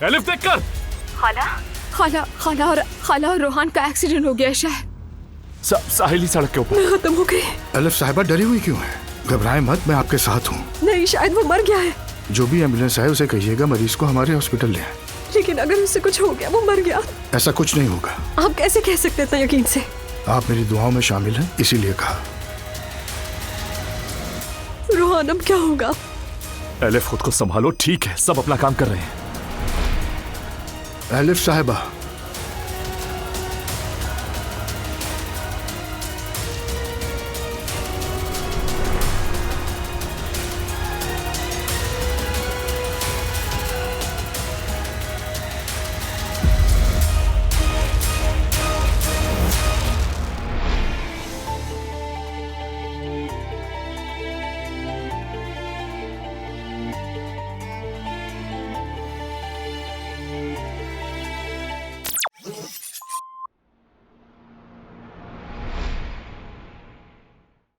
Elif देखकर। खाला खाला खाला खाला रोहान का एक्सीडेंट हो गया शायद। साहिली सड़क के ऊपर। मैं खत्म हो गई। एलिफ साहिबा डरी हुई क्यों है? घबराएं मत, मैं आपके साथ हूँ। नहीं, शायद वो मर गया है। जो भी एम्बुलेंस है उसे कहिएगा मरीज को हमारे हॉस्पिटल ले आए। लेकिन अगर उससे कुछ हो गया, वो मर गया। ऐसा कुछ नहीं होगा। आप कैसे कह सकते हैं इतना यकीन से? आप मेरी दुआओं में शामिल हैं, इसीलिए कहा। रोहान अब क्या होगा? एलिफ खुद को संभालो, ठीक है, सब अपना काम कर रहे हैं। एलिफ साहिबा